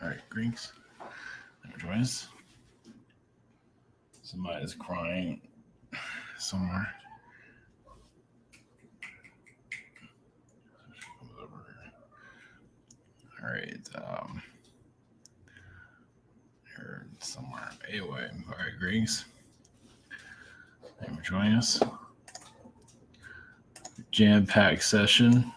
All right, Greeks. Join us. Somebody's crying somewhere. All right. Here somewhere. Anyway, all right, Greeks. Thank you for joining us. Jam-packed session.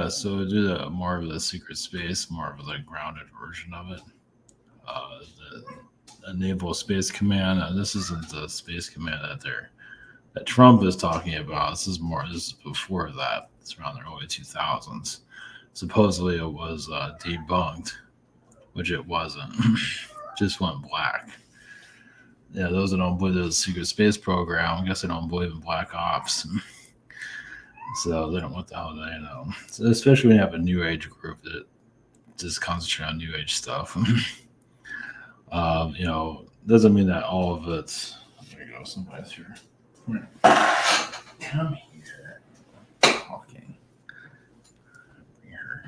So we do more of the secret space, more of the grounded version of it. The Naval Space Command. This isn't the space command that Trump is talking about. This is before that. It's around the early 2000s. Supposedly it was debunked, which it wasn't. Just went black. Yeah, those that don't believe there's a secret space program, I guess they don't believe in black ops. So they don't what the hell they know. So especially when you have a new age group that just concentrate on new age stuff. Doesn't mean that all of it's. There you go, somebody's here. Come here. Talking. Bring her.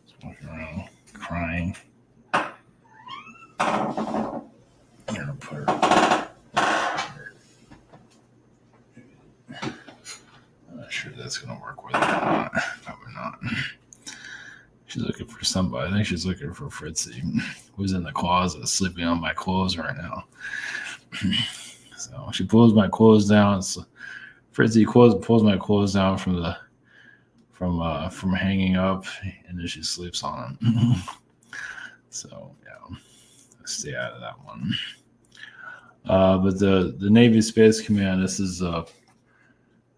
Just walking around crying. I'm gonna put her. I'm not sure that's gonna work with her or not. Probably not. She's looking for somebody. I think she's looking for Fritzy, who's in the closet sleeping on my clothes right now. So she pulls my clothes down. So Fritzy pulls my clothes down from hanging up, and then she sleeps on them. So yeah, stay out of that one. But the Navy Space Command, this is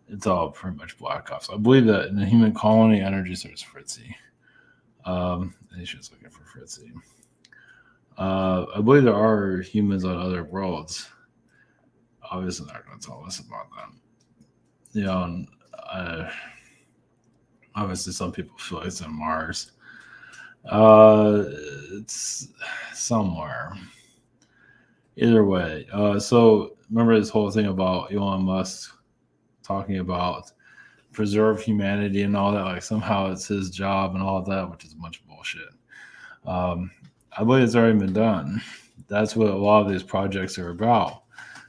it's all pretty much black ops. I believe that in the human colony energy source Fritzy. I think she was looking for Fritzy. I believe there are humans on other worlds. Obviously, they're not going to tell us about them. And, obviously, some people feel it's on Mars. It's somewhere. Either way. So remember this whole thing about Elon Musk talking about preserve humanity and all that, like somehow it's his job and all that, which is a bunch of bullshit. I believe it's already been done. That's what a lot of these projects are about.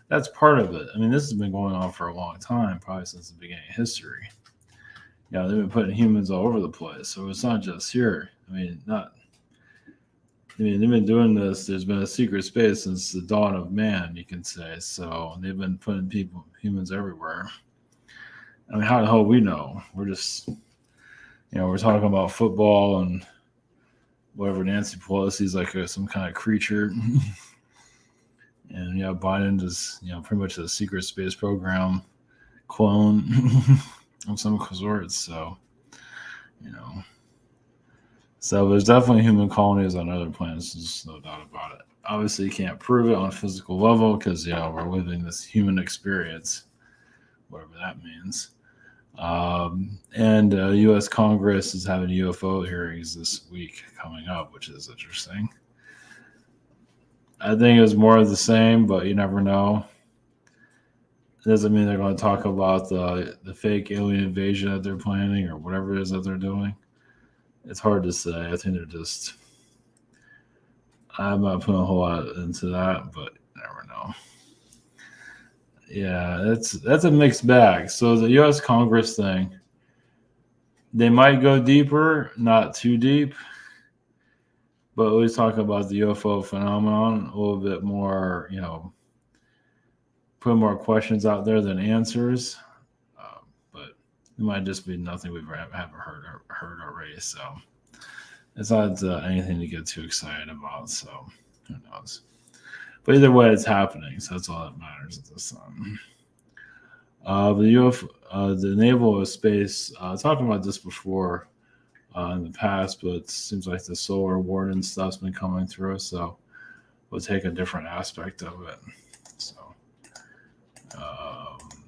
That's part of it. I mean, this has been going on for a long time, probably since the beginning of history. They've been putting humans all over the place, so it's not just here. They've been doing this. There's been a secret space since the dawn of man, you can say. So they've been putting humans everywhere. I mean, how the hell we know? We're just, we're talking about football and whatever. Nancy Pelosi's like some kind of creature. And, Biden is, pretty much a secret space program clone of some sorts. So, So there's definitely human colonies on other planets. There's no doubt about it. Obviously, you can't prove it on a physical level because, we're living this human experience, whatever that means. And U.S. Congress is having UFO hearings this week coming up, which is interesting. I think it's more of the same, but you never know. It doesn't mean they're going to talk about the fake alien invasion that they're planning or whatever it is that they're doing. It's hard to say. I think they're just. I'm not putting a whole lot into that, but you never know. Yeah, that's a mixed bag. So the U.S. Congress thing, they might go deeper, not too deep, but at least talk about the UFO phenomenon a little bit more. Put more questions out there than answers. But it might just be nothing we've haven't heard already. So it's not anything to get too excited about. So who knows? But either way, it's happening, so that's all that matters at this time. The Naval Space, talking about this before in the past, but it seems like the solar warden stuff's been coming through, so we'll take a different aspect of it.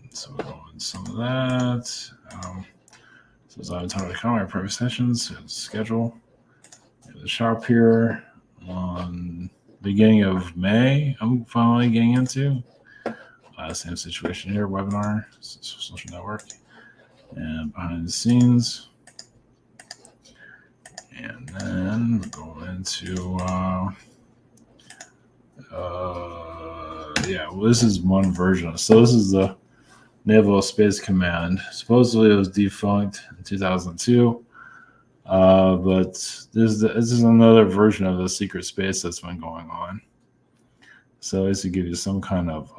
So we're going some of that. So as I'm talking about the counter private sessions, schedule. The shop here on beginning of May, I'm finally getting into. Same situation here, webinar, social network, and behind the scenes. And then we'll go into well, this is one version. So this is the Naval Space Command. Supposedly it was defunct in 2002, but this is another version of the secret space that's been going on. So this to give you some kind of,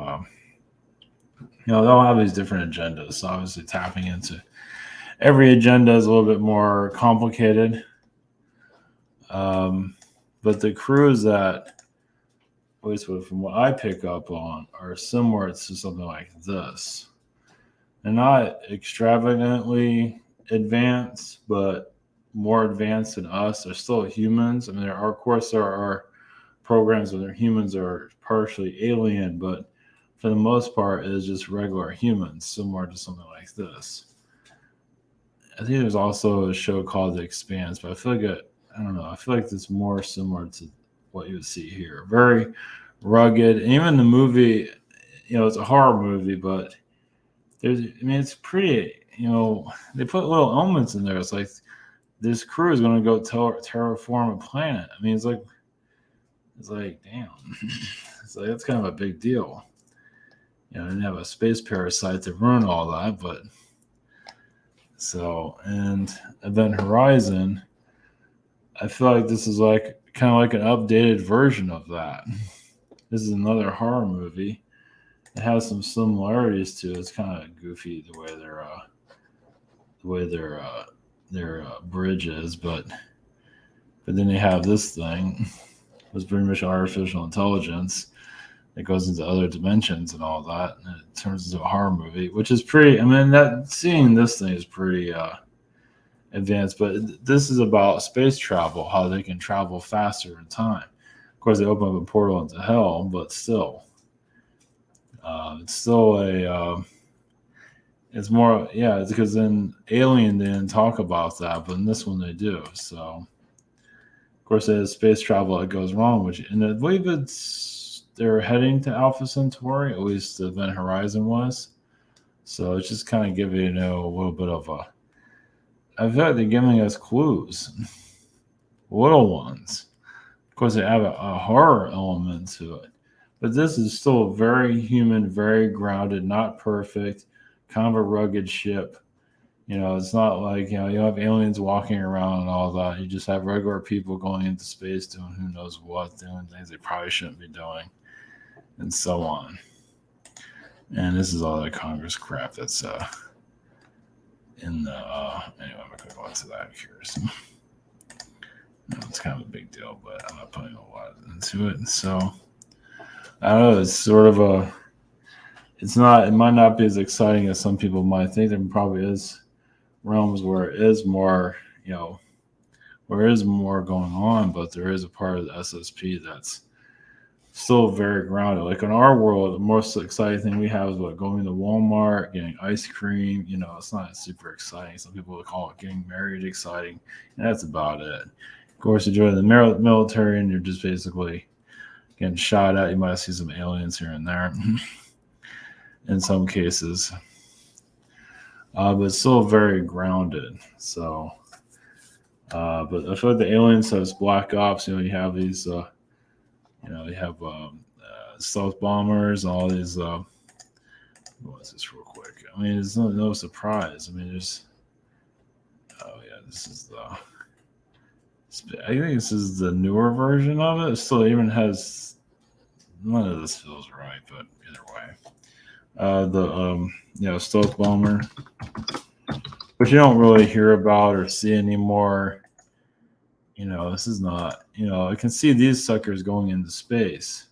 they'll have these different agendas. So obviously tapping into every agenda is a little bit more complicated. But the crews that, at least from what I pick up on, are similar to something like this. They're not extravagantly advanced, but more advanced than us. They're still humans. I mean, of course, there are programs where humans are partially alien, but for the most part, it is just regular humans, similar to something like this. I think there's also a show called The Expanse, but I feel like I don't know. I feel like it's more similar to what you would see here. Very rugged. And even the movie, it's a horror movie, but it's pretty, they put little elements in there. It's like this crew is going to go terraform a planet. I mean, it's like, damn. It's like, that's kind of a big deal. I didn't have a space parasite to ruin all that, but so, and Event Horizon, I feel like this is like kind of like an updated version of that. This is another horror movie. It has some similarities to it. It's kind of goofy the way their bridge is, but then you have this thing. It's pretty much artificial intelligence that goes into other dimensions and all that, and it turns into a horror movie, which is pretty. I mean, seeing this thing is pretty advanced, but this is about space travel, how they can travel faster in time. Of course, they open up a portal into hell, but still, it's still it's more, it's because in Alien they didn't talk about that, but in this one they do. So, of course, there's space travel that goes wrong, and I believe they're heading to Alpha Centauri, at least the Event Horizon was. So it's just kind of giving a little bit of I feel like they're giving us clues, little ones. Of course, they have a horror element to it, but this is still very human, very grounded, not perfect, kind of a rugged ship. It's not like, you have aliens walking around and all that. You just have regular people going into space doing who knows what, doing things they probably shouldn't be doing, and so on. And this is all the Congress crap that's in the anyway, I'm not going to go into that here. So, it's kind of a big deal, but I'm not putting a lot into it. So I don't know. It's sort of it might not be as exciting as some people might think. There probably is realms where it is more, where there is more going on, but there is a part of the SSP that's still very grounded. Like in our world, the most exciting thing we have is going to Walmart, getting ice cream. It's not super exciting. Some people would call it getting married exciting, and that's about it. Of course, you join the military, and you're just basically getting shot at. You might see some aliens here and there, in some cases, but it's still very grounded. So, but I feel like the aliens have black ops. You have these. You have stealth bombers, all these. What's this real quick? I mean, it's no surprise. I mean, this is I think this is the newer version of it. It still even has. None of this feels right, but either way, the stealth bomber, which you don't really hear about or see anymore. This is not, I can see these suckers going into space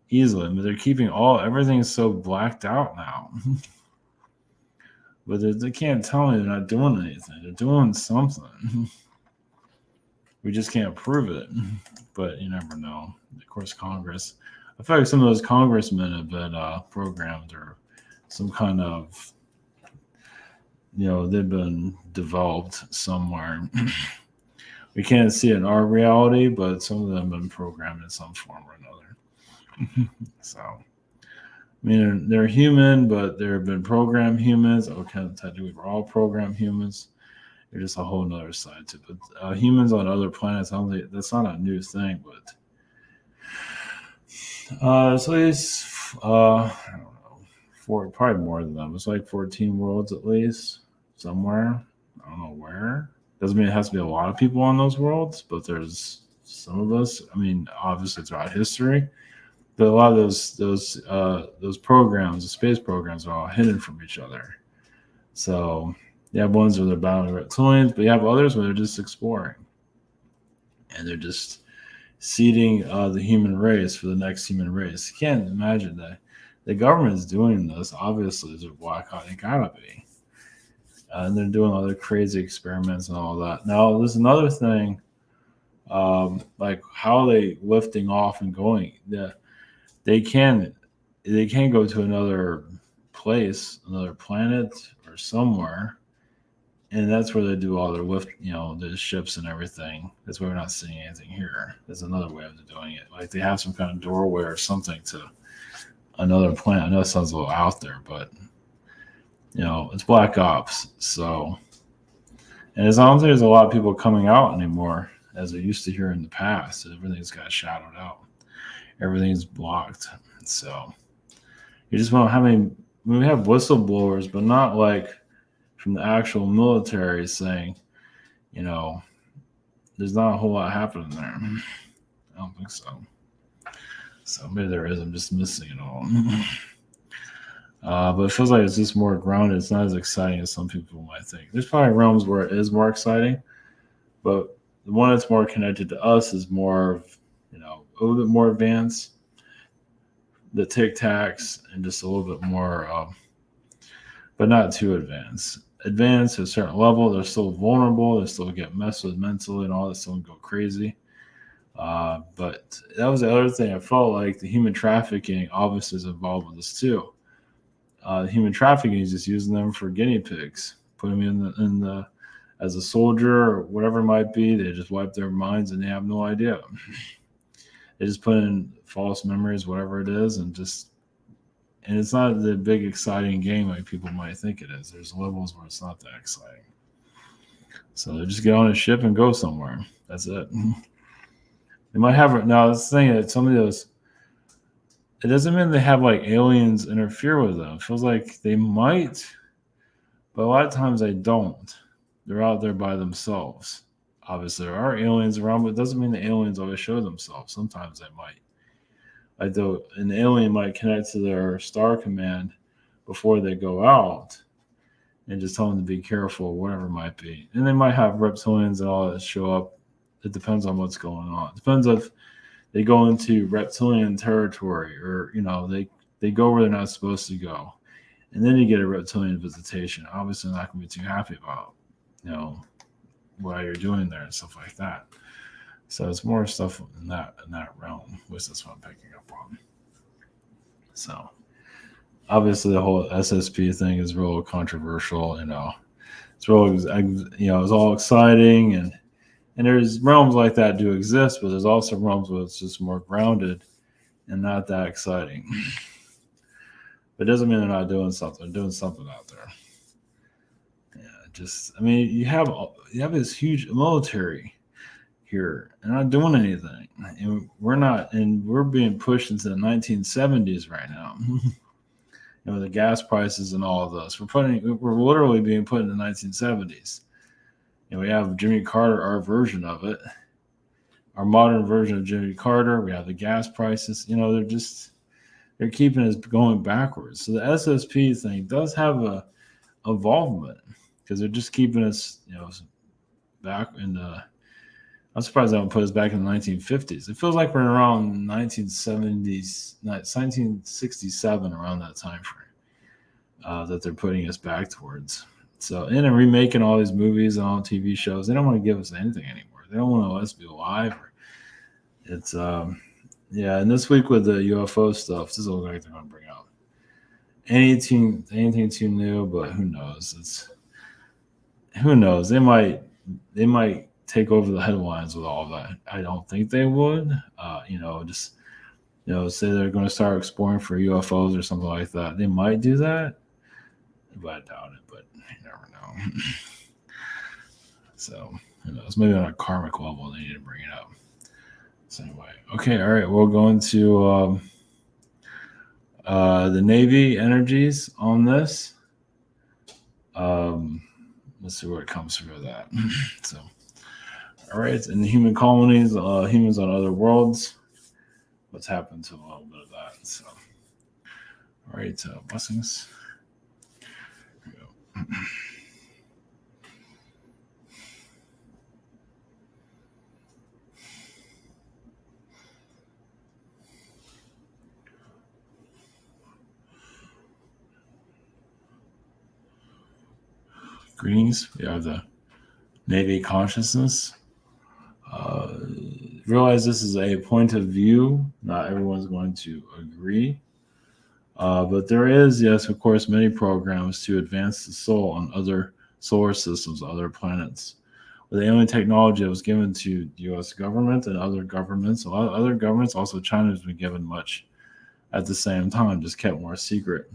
easily, but they're keeping everything's so blacked out now. But they can't tell me they're not doing anything. They're doing something. We just can't prove it, but you never know. Of course, Congress, I feel like some of those congressmen have been programmed or some kind of, they've been developed somewhere. We can't see it in our reality, but some of them have been programmed in some form or another. So, I mean, they're human, but there have been programmed humans. Okay, technically, we're all programmed humans. There's just a whole nother side to it. But humans on other planets, I don't think that's not a new thing, but it's at least I don't know, probably more than that. It's like 14 worlds at least somewhere. I don't know where. Doesn't mean it has to be a lot of people on those worlds, but there's some of us. I mean, obviously throughout history, but a lot of those programs, the space programs, are all hidden from each other. So you have ones where they're battling reptilians, but you have others where they're just exploring, and they're just seeding the human race for the next human race. You can't imagine that the government's doing this. Obviously, there's a blackout. It gotta be, and they're doing other crazy experiments and all that. Now, there's another thing, like how they lifting off and going. They can go to another place, another planet, or somewhere, and that's where they do all their lift, the ships and everything. That's why we're not seeing anything here. There's another way of doing it. Like they have some kind of doorway or something to another planet. I know it sounds a little out there, but it's Black Ops. So, and I don't think there's a lot of people coming out anymore as there used to here in the past. Everything's got shadowed out. Everything's blocked. So you just won't have any. We have whistleblowers, but not like from the actual military saying, there's not a whole lot happening there. I don't think so. So maybe there is. I'm just missing it all. But it feels like it's just more grounded. It's not as exciting as some people might think. There's probably realms where it is more exciting, but the one that's more connected to us is more, a little bit more advanced. The Tic Tacs and just a little bit more, but not too advanced. Advanced to a certain level, they're still vulnerable. They still get messed with mentally and all that. Still go crazy. But that was the other thing. I felt like the human trafficking obviously is involved with this too. Human trafficking is just using them for guinea pigs, put them in the as a soldier or whatever it might be. They just wipe their minds and they have no idea. They just put in false memories, whatever it is, and it's not the big exciting game like people might think it is. There's levels where it's not that exciting. So they just get on a ship and go somewhere. That's it. They might have now. This thing that some of those. It doesn't mean they have like aliens interfere with them. It feels like they might, but a lot of times they don't. They're out there by themselves. Obviously, there are aliens around, but it doesn't mean the aliens always show themselves. Sometimes they might. Like though an alien might connect to their star command before they go out and just tell them to be careful, whatever it might be. And they might have reptilians and all that show up. It depends on what's going on. It depends if they go into reptilian territory or, they go where they're not supposed to go. And then you get a reptilian visitation. Obviously, not going to be too happy about, why you're doing there and stuff like that. So it's more stuff in that realm, which that's what I'm picking up on. So obviously the whole SSP thing is real controversial. It's real. It's all exciting and there's realms like that do exist, but there's also realms where it's just more grounded and not that exciting. But it doesn't mean they're not doing something. They're doing something out there. Yeah, you have this huge military here and not doing anything. And we're being pushed into the 1970s right now. The gas prices and all of this. We're literally being put in the 1970s. We have Jimmy Carter, our version of it, our modern version of Jimmy Carter. We have the gas prices. They're keeping us going backwards. So the SSP thing does have a involvement because they're just keeping us, back in the. I'm surprised they don't put us back in the 1950s. It feels like we're around 1970s, 1967, around that time frame that they're putting us back towards. So, and they're remaking all these movies and all TV shows. They don't want to give us anything anymore. They don't want to let us be alive. It's, and this week with the UFO stuff, this is what they're going to bring out. Anything too new, but who knows? Who knows? They might take over the headlines with all of that. I don't think they would. Say they're going to start exploring for UFOs or something like that. They might do that, but I doubt it. But you never know. So who knows? Maybe on a karmic level they need to bring it up. So anyway, okay, all right. We'll go into the Navy energies on this. Let's see where it comes from that. So, all right, in the human colonies, humans on other worlds. What's happened to a little bit of that? So, all right, blessings. Here we go. Greetings. We are the Navy consciousness. Realize this is a point of view. Not everyone's going to agree. But there is, yes, of course, many programs to advance the soul on other solar systems, other planets. But the only technology that was given to the U.S. government and other governments, a lot of other governments, also China has been given much at the same time, just kept more secret.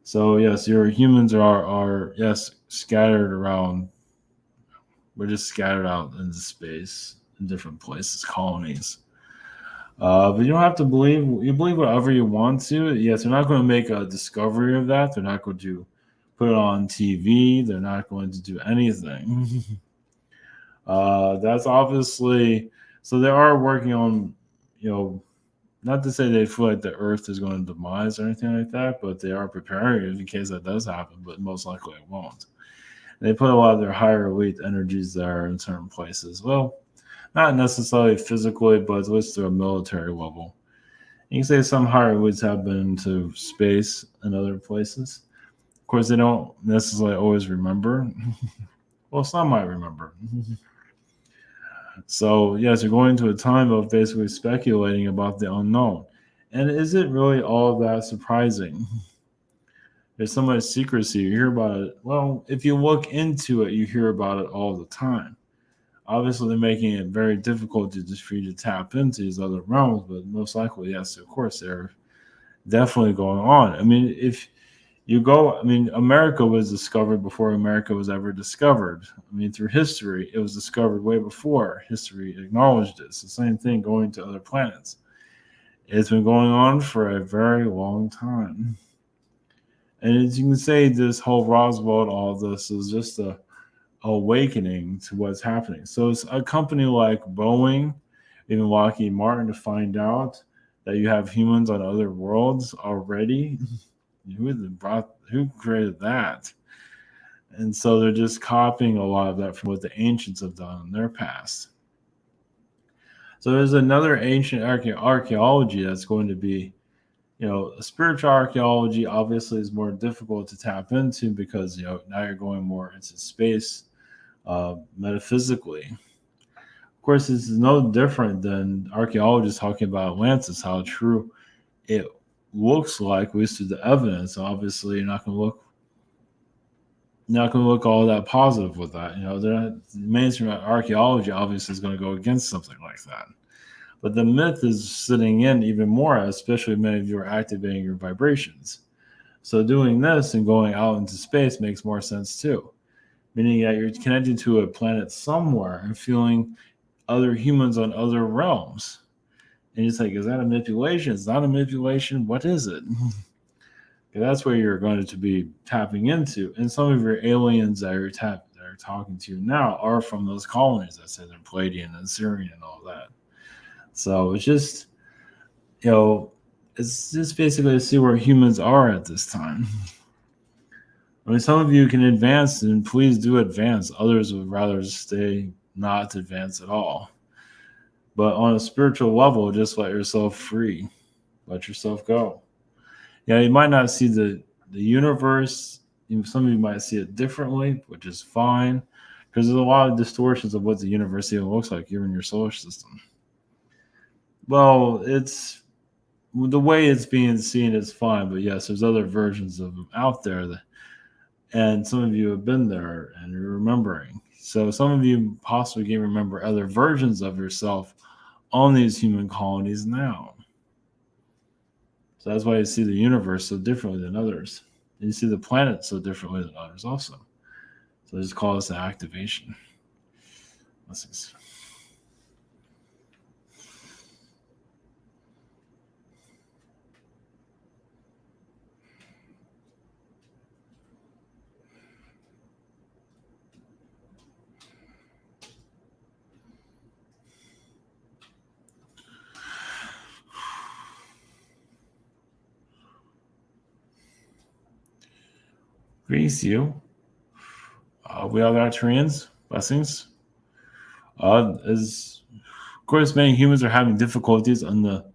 So yes, your humans are yes scattered around. We're just scattered out into space in different places, colonies. But you don't have to believe. You believe whatever you want to. Yes, they're not going to make a discovery of that. They're not going to put it on TV. They're not going to do anything. That's obviously so. They are working on, not to say they feel like the Earth is going to demise or anything like that, but they are preparing in case that does happen. But most likely it won't. They put a lot of their higher elite energies there in certain places. Well, not necessarily physically, but at least to a military level. You can say some higher elites have been to space and other places. Of course, they don't necessarily always remember. Well, some might remember. So, yes, you're going to a time of basically speculating about the unknown. And is it really all that surprising? There's so much secrecy. You hear about it. Well, if you look into it, you hear about it all the time. Obviously, they're making it very difficult for you to tap into these other realms, but most likely, yes, of course, they're definitely going on. I mean, if you go, I mean, America was discovered before America was ever discovered. I mean, through history, it was discovered way before history acknowledged it. It's the same thing going to other planets. It's been going on for a very long time. And as you can say, this whole Roswell, all this is just a awakening to what's happening. So it's a company like Boeing, even Lockheed Martin, to find out that you have humans on other worlds already. Who created that? And so they're just copying a lot of that from what the ancients have done in their past. So there's another ancient archaeology that's going to be, spiritual archaeology obviously is more difficult to tap into because, now you're going more into space metaphysically. Of course, this is no different than archaeologists talking about Atlantis, how true it looks like, at least through the evidence. Obviously, you're not going to look all that positive with that. The mainstream archaeology obviously is going to go against something like that. But the myth is sitting in even more, especially many of you are activating your vibrations. So doing this and going out into space makes more sense too. Meaning that you're connected to a planet somewhere and feeling other humans on other realms. And it's like, is that a manipulation? It's not a manipulation. What is it? That's where you're going to be tapping into. And some of your aliens that are talking to you now are from those colonies. I said they're Palladian and Syrian and all that. So it's just, it's just basically to see where humans are at this time. I mean, some of you can advance, and please do advance. Others would rather stay not advance at all. But on a spiritual level, just let yourself free. Let yourself go. Yeah, you might not see the universe. Some of you might see it differently, which is fine. Because there's a lot of distortions of what the universe even looks like, even in your solar system. Well, it's the way it's being seen is fine. But yes, there's other versions of them out there and some of you have been there and you're remembering. So some of you possibly can remember other versions of yourself on these human colonies now. So that's why you see the universe so differently than others. And you see the planet so differently than others also. So just call this an activation. Blessings. Greetings to you. We are the Arturians. Blessings. As of course, many humans are having difficulties on the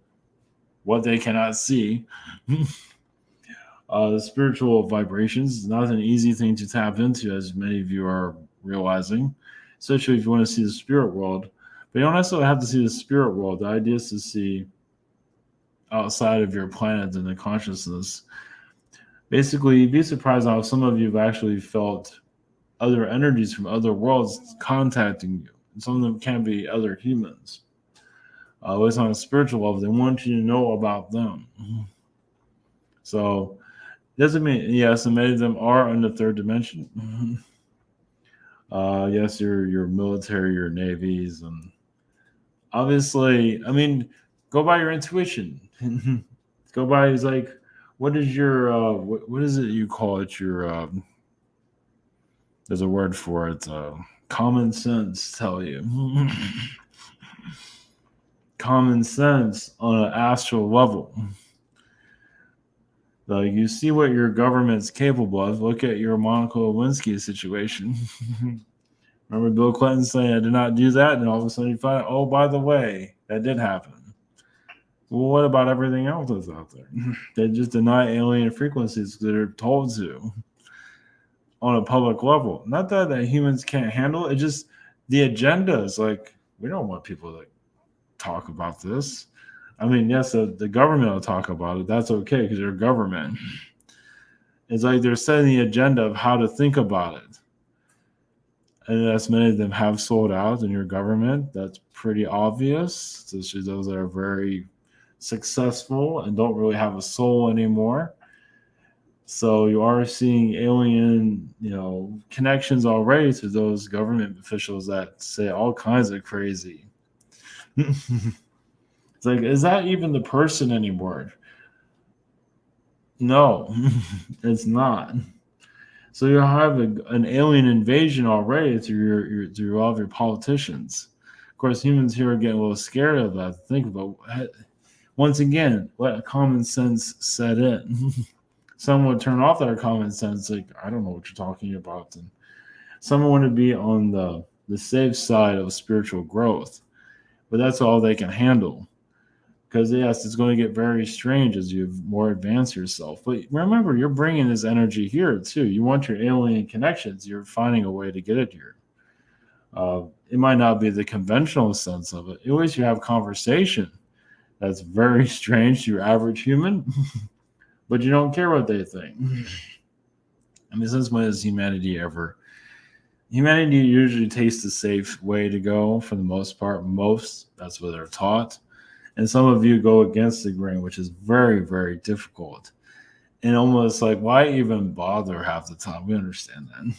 what they cannot see. The spiritual vibrations is not an easy thing to tap into, as many of you are realizing, especially if you want to see the spirit world. But you don't necessarily have to see the spirit world. The idea is to see outside of your planet and the consciousness. Basically, you'd be surprised how some of you have actually felt other energies from other worlds contacting you. And some of them can be other humans. It's on a spiritual level. They want you to know about them. So, doesn't mean, yes, and many of them are in the third dimension. Yes, your military, your navies, and obviously, I mean, go by your intuition. Go by, it's like, what is your, what is it you call it? Your, there's a word for it. Common sense tell you. Common sense on an astral level. Like, you see what your government's capable of. Look at your Monica Lewinsky situation. Remember Bill Clinton saying, I did not do that, and all of a sudden you find, oh, by the way, that did happen. Well, what about everything else that's out there? They just deny alien frequencies that are told to on a public level. Not that humans can't handle it, just the agenda is like, we don't want people to talk about this. I mean, yes, the government will talk about it. That's okay because they're government. It's like they're setting the agenda of how to think about it. And as many of them have sold out in your government, that's pretty obvious, especially those that are very successful and don't really have a soul anymore. So you are seeing alien, connections already to those government officials that say all kinds of crazy. It's like, is that even the person anymore? No, it's not. So you have an alien invasion already through all of your politicians. Of course, humans here are getting a little scared of that. Think about, once again, what common sense set in. Some would turn off their common sense, like, I don't know what you're talking about. And some want to be on the safe side of spiritual growth, but that's all they can handle. Because, yes, it's going to get very strange as you more advance yourself. But remember, you're bringing this energy here, too. You want your alien connections. You're finding a way to get it here. It might not be the conventional sense of it. At least you have conversation. That's very strange to your average human. But you don't care what they think. I mean, since when has humanity ever? Humanity usually takes the safe way to go for the most part. That's what they're taught. And some of you go against the grain, which is very, very difficult. And almost like, why even bother half the time? We understand that.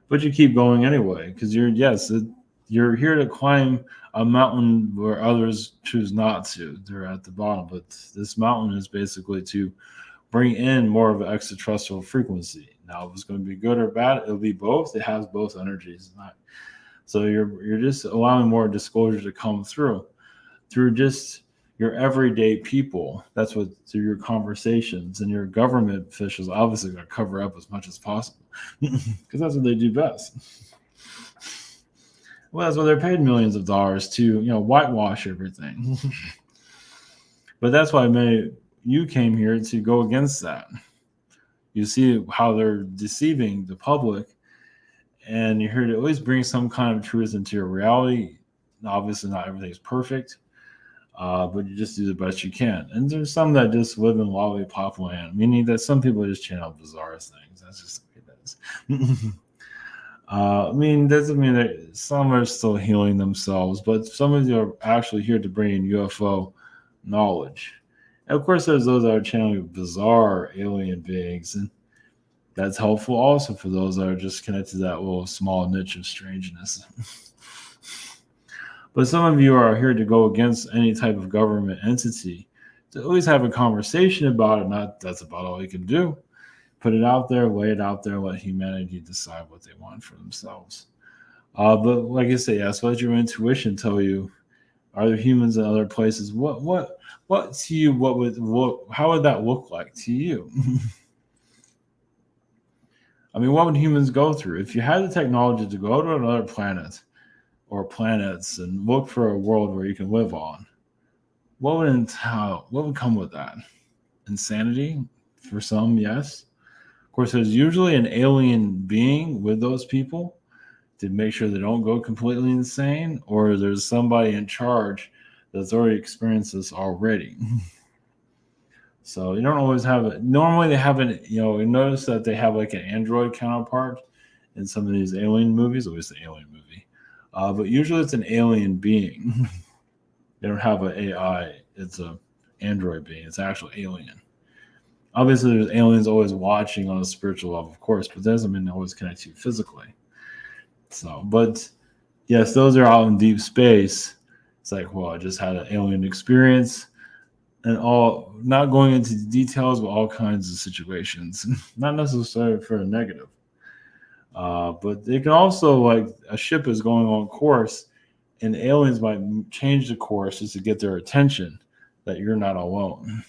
But you keep going anyway, because you're here to climb a mountain where others choose not to. They're at the bottom. But this mountain is basically to bring in more of an extraterrestrial frequency. Now, if it's going to be good or bad, it'll be both. It has both energies. So you're just allowing more disclosure to come through just your everyday people. That's what, through your conversations, and your government officials obviously going to cover up as much as possible because that's what they do best. Well, that's why they're paid millions of dollars to, whitewash everything. But that's why you came here to go against that. You see how they're deceiving the public, and you're here to always bring some kind of truth into your reality. Obviously, not everything's perfect. But you just do the best you can. And there's some that just live in lollipop land, meaning that some people just channel bizarre things. That's just the way it is. Doesn't mean that some are still healing themselves, but some of you are actually here to bring in UFO knowledge. And of course, there's those that are channeling bizarre alien beings, and that's helpful also for those that are just connected to that little small niche of strangeness. But some of you are here to go against any type of government entity. To always have a conversation about it, not that's about all you can do. Put it out there, lay it out there, let humanity decide what they want for themselves. But like I say, yes, let your intuition tell you: are there humans in other places? What to you? How would that look like to you? I mean, what would humans go through if you had the technology to go to another planet or planets and look for a world where you can live on? What would entail? What would come with that? Insanity for some, yes. Of course, there's usually an alien being with those people to make sure they don't go completely insane, or there's somebody in charge that's already experienced this already. So you don't always have it. Normally, they have an, you notice that they have like an android counterpart in some of these alien movies, at least the alien movie. But usually it's an alien being. They don't have an AI, it's a android being, it's an actual alien. Obviously, there's aliens always watching on a spiritual level, of course, but that doesn't mean they always connect to you physically. So, but yes, those are out in deep space. It's like, well, I just had an alien experience and all, not going into the details, but all kinds of situations, not necessarily for a negative. But they can also, like, a ship is going on course and aliens might change the course just to get their attention that you're not alone.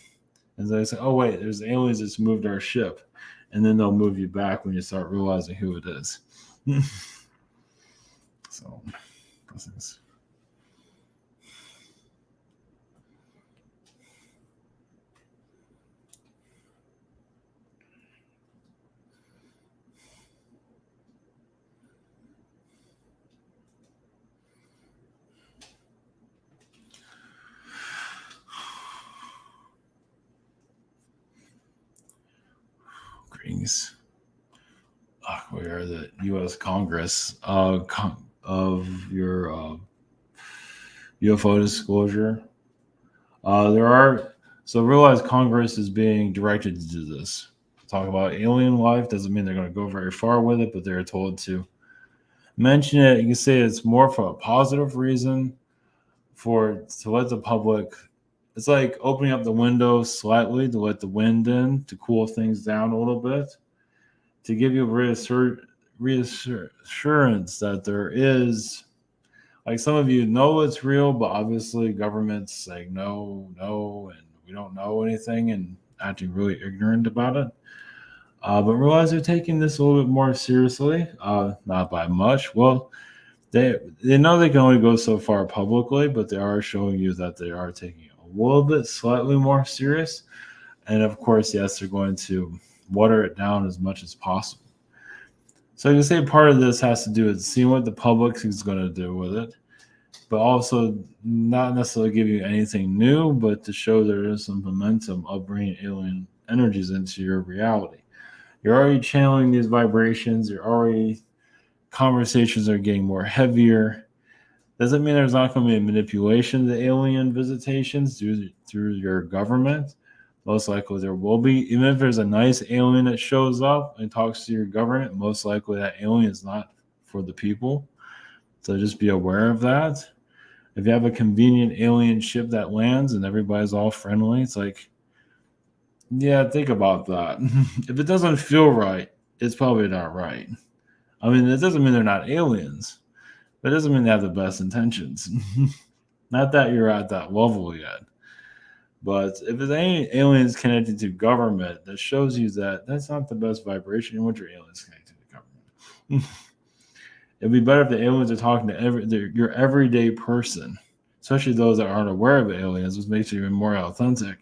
And they say, oh, wait, there's aliens that's moved our ship. And then they'll move you back when you start realizing who it is. So, blessings. Greetings. We are the U.S. Congress of your UFO disclosure. There are, so realize Congress is being directed to do this. Talk about alien life doesn't mean they're going to go very far with it, but they're told to mention it. You can say it's more for a positive reason, to let the public. It's like opening up the window slightly to let the wind in to cool things down a little bit, to give you reassurance that there is, like, some of you know it's real, but obviously government's saying no, and we don't know anything and acting really ignorant about it. But realize they're taking this a little bit more seriously, not by much. Well, they know they can only go so far publicly, but they are showing you that they are taking it a little bit slightly more serious. And of course, yes, they're going to water it down as much as possible. So you can say part of this has to do with seeing what the public is going to do with it, but also not necessarily give you anything new, but to show there is some momentum of bringing alien energies into your reality. You're already channeling these vibrations. Conversations are getting more heavier. Doesn't mean there's not going to be a manipulation of the alien visitations through your government. Most likely there will be. Even if there's a nice alien that shows up and talks to your government, most likely that alien is not for the people. So just be aware of that. If you have a convenient alien ship that lands and everybody's all friendly, it's like, yeah, think about that. If it doesn't feel right, it's probably not right. I mean, it doesn't mean they're not aliens, but it doesn't mean they have the best intentions. Not that you're at that level yet. But if there's any aliens connected to government, that shows you that that's not the best vibration. You want your aliens connected to government. It'd be better if the aliens are talking to your everyday person, especially those that aren't aware of aliens, which makes you even more authentic.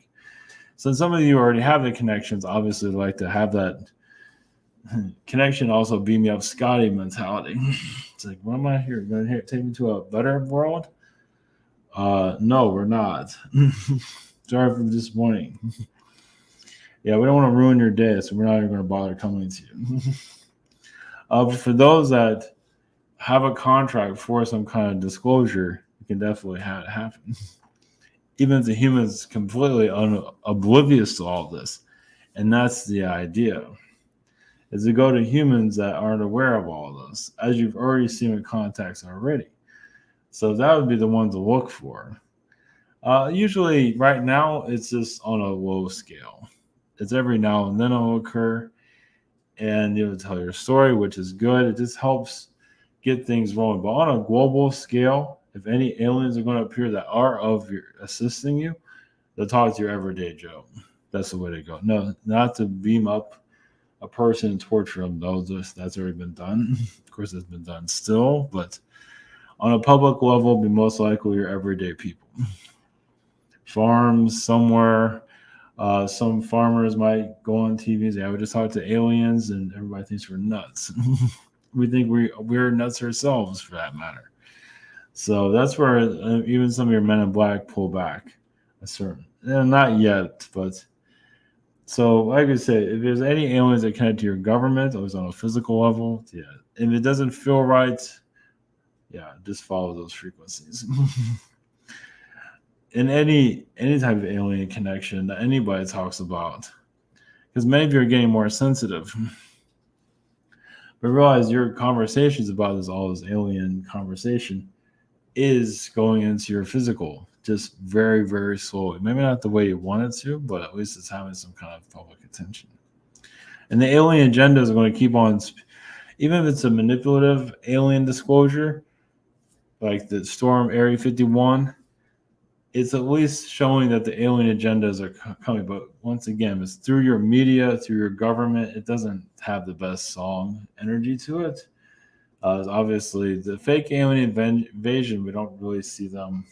So some of you already have the connections, obviously like to have that connection, also beam me up Scotty mentality. It's like, what am I here? Going to take me to a better world? No, we're not. Sorry for disappointing. Yeah, we don't want to ruin your day, so we're not even going to bother coming to you. But for those that have a contract for some kind of disclosure, you can definitely have it happen. Even if the human's completely oblivious to all this. And that's the idea, is to go to humans that aren't aware of all this, as you've already seen with contacts already. So that would be the one to look for. Usually, right now, it's just on a low scale. It's every now and then it'll occur, and it'll tell your story, which is good. It just helps get things rolling. But on a global scale, if any aliens are going to appear that are of your assisting you, they'll talk to your everyday Joe. That's the way to go. No, not to beam up a person and torture them. No, that's already been done. Of course, it's been done still, but on a public level, be most likely your everyday people. Farms somewhere. Some farmers might go on TV and say, I would just talk to aliens, and everybody thinks we're nuts. We think we're nuts ourselves, for that matter. So that's where even some of your men in black pull back. A certain, not yet, but so like I said, if there's any aliens that connect to your government, or it's on a physical level, yeah. If it doesn't feel right, yeah, just follow those frequencies. In any type of alien connection that anybody talks about, because many of you are getting more sensitive. But realize your conversations about all this alien conversation is going into your physical, just very, very slowly. Maybe not the way you want it to, but at least it's having some kind of public attention. And the alien agendas are going to keep on, even if it's a manipulative alien disclosure, like the Storm Area 51, it's at least showing that the alien agendas are coming. But once again, it's through your media, through your government. It doesn't have the best song energy to it. Obviously, the fake alien invasion, we don't really see them.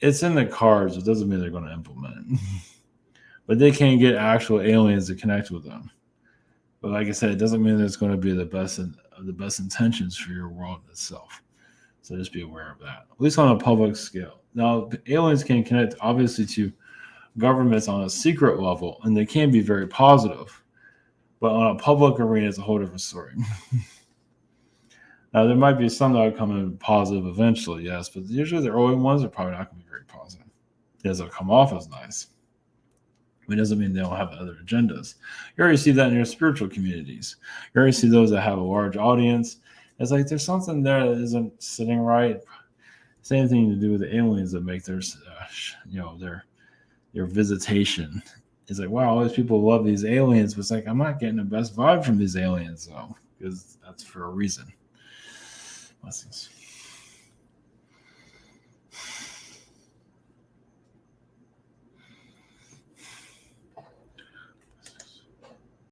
It's in the cards. It doesn't mean they're going to implement it. But they can't get actual aliens to connect with them. But like I said, it doesn't mean that it's going to be the best intentions for your world itself. So just be aware of that, at least on a public scale. Now, aliens can connect, obviously, to governments on a secret level, and they can be very positive. But on a public arena, it's a whole different story. Now, there might be some that will come in positive eventually, yes, but usually the early ones are probably not going to be very positive. Yes, they'll come off as nice. It doesn't mean they don't have other agendas. You already see that in your spiritual communities. You already see those that have a large audience. It's like there's something there that isn't sitting right. Same thing to do with the aliens that make their visitation. It's like, wow, all these people love these aliens, but it's like I'm not getting the best vibe from these aliens though, because that's for a reason. Blessings.